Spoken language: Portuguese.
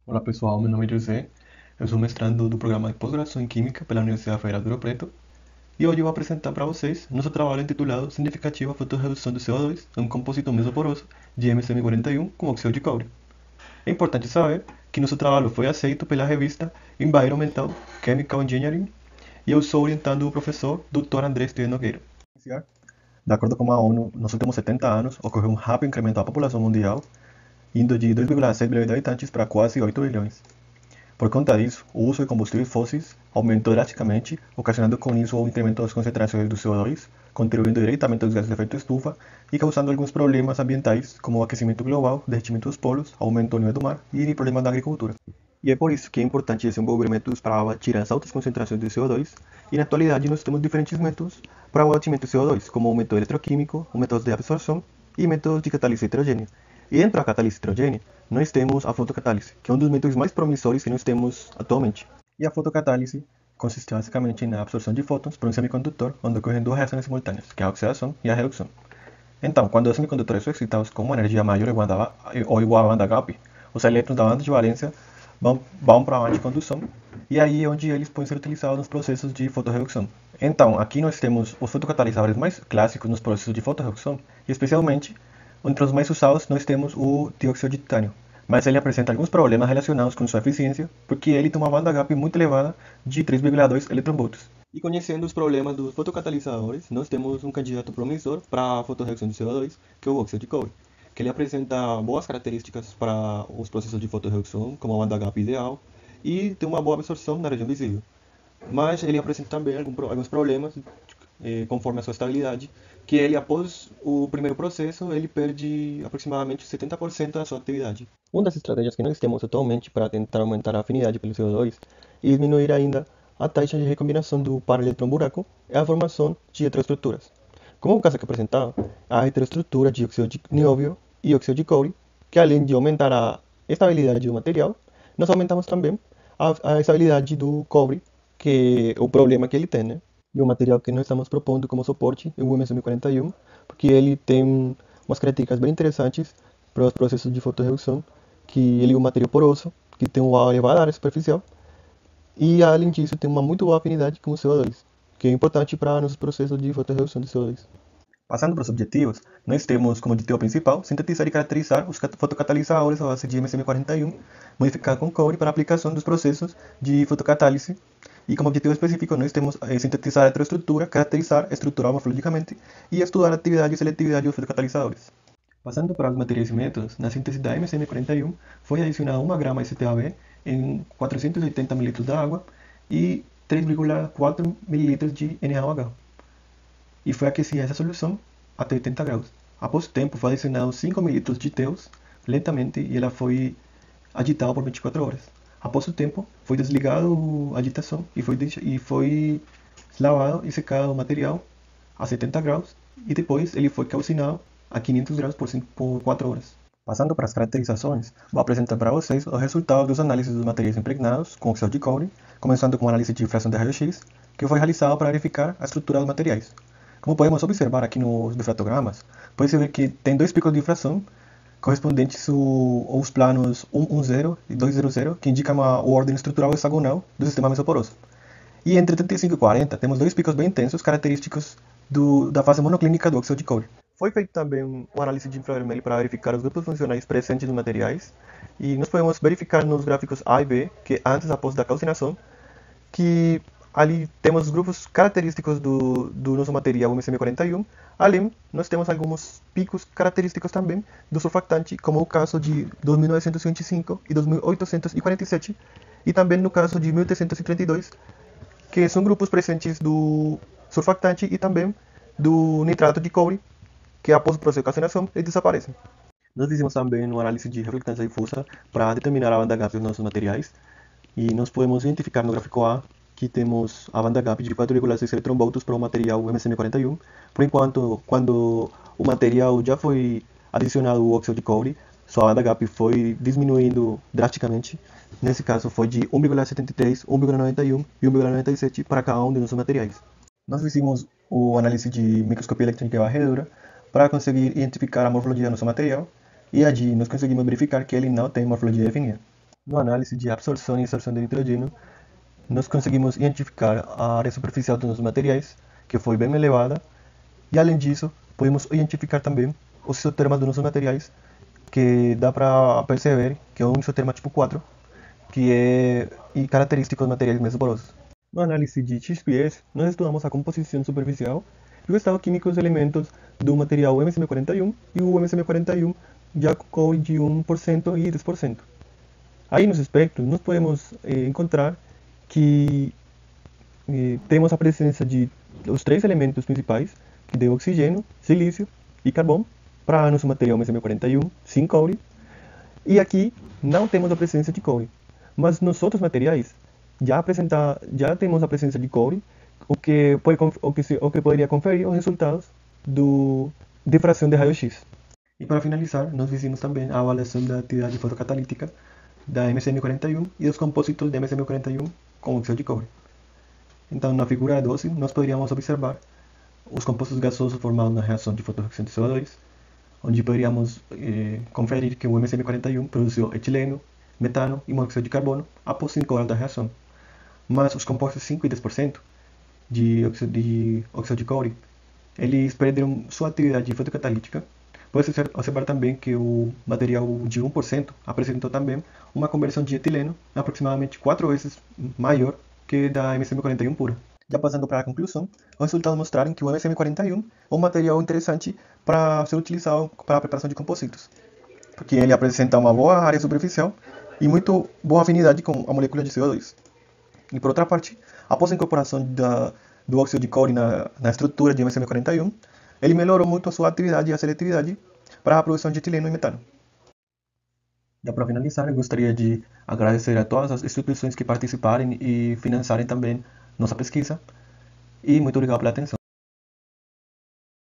Olá pessoal, meu nome é José, eu sou mestrando do programa de pós-graduação em Química pela Universidade Federal de Ouro Preto e hoje eu vou apresentar para vocês nosso trabalho intitulado Significativa fotorredução do CO2 em um compósito mesoporoso de MSM41 com óxido de cobre. É importante saber que nosso trabalho foi aceito pela revista Environmental Chemical Engineering e eu sou orientando o professor Dr. André Esteves Nogueira. De acordo com a ONU, nos últimos 70 anos ocorreu um rápido incremento da população mundial, indo de 2,6 bilhões de habitantes para quase 8 bilhões. Por conta disso, o uso de combustíveis fósseis aumentou drasticamente, ocasionando com isso o incremento das concentrações do CO2, contribuindo diretamente aos gases de efeito estufa e causando alguns problemas ambientais, como o aquecimento global, derretimento dos polos, aumento do nível do mar e problemas da agricultura. E é por isso que é importante desenvolver métodos para abater as altas concentrações de CO2, e na atualidade nós temos diferentes métodos para o abatimento de CO2, como o método eletroquímico, o método de absorção e métodos de catálise heterogênea. E dentro da catálise heterogênea, nós temos a fotocatálise, que é um dos métodos mais promissores que nós temos atualmente. E a fotocatálise consiste basicamente na absorção de fótons por um semicondutor, onde ocorrem duas reações simultâneas, que é a oxidação e a redução. Então, quando os semicondutores são excitados com uma energia maior ou igual à banda gap, os elétrons da banda de valência vão para a banda de condução, e aí é onde eles podem ser utilizados nos processos de fotorredução. Então, aqui nós temos os fotocatalisadores mais clássicos nos processos de fotorredução, e especialmente, entre os mais usados, nós temos o dióxido de titânio. Mas ele apresenta alguns problemas relacionados com sua eficiência, porque ele tem uma banda gap muito elevada de 3,2 eletronvolts. E conhecendo os problemas dos fotocatalisadores, nós temos um candidato promissor para a fotorredução de CO2, que é o óxido de cobre, que ele apresenta boas características para os processos de fotorredução, como a banda gap ideal, e tem uma boa absorção na região visível. Mas ele apresenta também alguns problemas conforme a sua estabilidade, que ele, após o primeiro processo, ele perde aproximadamente 70% da sua atividade. Uma das estratégias que nós temos atualmente para tentar aumentar a afinidade pelo CO2 e diminuir ainda a taxa de recombinação do par elétron-buraco é a formação de heteroestruturas. Como o caso aqui apresentado, a heteroestrutura de óxido de nióbio e óxido de cobre, que além de aumentar a estabilidade do material, nós aumentamos também a estabilidade do cobre, que é o problema que ele tem, né? E o material que nós estamos propondo como suporte é o MSM41, porque ele tem umas características bem interessantes para os processos de fotorredução, que ele é um material poroso, que tem uma elevada área superficial, e além disso tem uma muito boa afinidade com o CO2, que é importante para nossos processos de fotorredução de CO2. Passando para os objetivos, nós temos como objetivo principal sintetizar e caracterizar os fotocatalisadores à base de MSM41, modificado com cobre para aplicação dos processos de fotocatálise. E como objetivo específico, nós temos sintetizar a heteroestrutura, caracterizar, estruturar morfologicamente e estudar a atividade e seletividade dos fotocatalisadores. Passando para os materiais e métodos, na síntese da MSM41 foi adicionado 1 grama de CTAB em 480 ml de água e 3,4 ml de NaOH. E foi aquecida essa solução até 80 graus. Após o tempo, foi adicionado 5 ml de Teus lentamente e ela foi agitada por 24 horas. Após o tempo, foi desligado a agitação e foi lavado e secado o material a 70 graus e depois ele foi calcinado a 500 graus por 4 horas. Passando para as caracterizações, vou apresentar para vocês os resultados dos análises dos materiais impregnados com óxido de cobre, começando com a análise de fração de raio-x, que foi realizado para verificar a estrutura dos materiais. Como podemos observar aqui nos bifratogramas, pode-se ver que tem dois picos de difração correspondentes aos planos 110 e 200, que indicam a ordem estrutural hexagonal do sistema mesoporoso. E entre 35 e 40 temos dois picos bem intensos, característicos da fase monoclínica do óxido de cobre. Foi feito também uma análise de infravermelho para verificar os grupos funcionais presentes nos materiais, e nós podemos verificar nos gráficos A e B, que antes e após da calcinação, que ali temos os grupos característicos do nosso material, o MSM41. Além, nós temos alguns picos característicos também do surfactante, como o caso de 2925 e 2847, e também no caso de 1332, que são grupos presentes do surfactante e também do nitrato de cobre, que após o processo de calcinação, eles desaparecem. Nós fizemos também uma análise de reflectância difusa para determinar a banda gap dos nossos materiais, e nós podemos identificar no gráfico A que temos a banda gap de 4,6 eletronvolts para o material MSM41. Por enquanto, quando o material já foi adicionado o óxido de cobre, sua banda gap foi diminuindo drasticamente. Nesse caso, foi de 1,73, 1,91 e 1,97 para cada um de nossos materiais. Nós fizemos a análise de microscopia eletrônica de varredura para conseguir identificar a morfologia do nosso material, e allí nós conseguimos verificar que ele não tem morfologia definida. No análise de absorção e absorção de nitrogênio, nós conseguimos identificar a área superficial dos nossos materiais, que foi bem elevada, e além disso, podemos identificar também o isoterma dos nossos materiais, que dá para perceber que é um isoterma tipo 4, que é e característico dos materiais mesoporosos. No análise de XPS, nós estudamos a composição superficial e o estado químico dos elementos do material MSM41 e o MSM41 já com coure de 1% e 10%. Aí nos espectros nós podemos encontrar que temos a presença de os três elementos principais, que é oxigênio, silício e carvão, para nosso material MSM41 sem coure. E aqui não temos a presença de coure. Mas nos outros materiais já temos a presença de coure, o que poderia conferir os resultados do difração de raio-x. E para finalizar, nós fizemos também a avaliação da atividade fotocatalítica da MSM41 e dos compósitos de MSM41 com óxido de cobre. Então, na figura 12, nós poderíamos observar os compostos gasosos formados na reação de fotorredução de CO2, onde poderíamos conferir que o MSM41 produziu etileno, metano e monóxido de carbono após 5 horas da reação. Mas os compostos 5 e 10% de óxido de cobre, eles perderam sua atividade fotocatalítica. Pode-se observar também que o material de 1% apresentou também uma conversão de etileno aproximadamente 4 vezes maior que da MSM41 pura. Já passando para a conclusão, os resultados mostraram que o MSM41 é um material interessante para ser utilizado para a preparação de compositos, porque ele apresenta uma boa área superficial e muito boa afinidade com a molécula de CO2. E por outra parte, após a incorporação do óxido de cobre na estrutura de MSM41, ele melhorou muito a sua atividade e a seletividade para a produção de etileno e metano. Já para finalizar, eu gostaria de agradecer a todas as instituições que participarem e financiarem também nossa pesquisa. E muito obrigado pela atenção.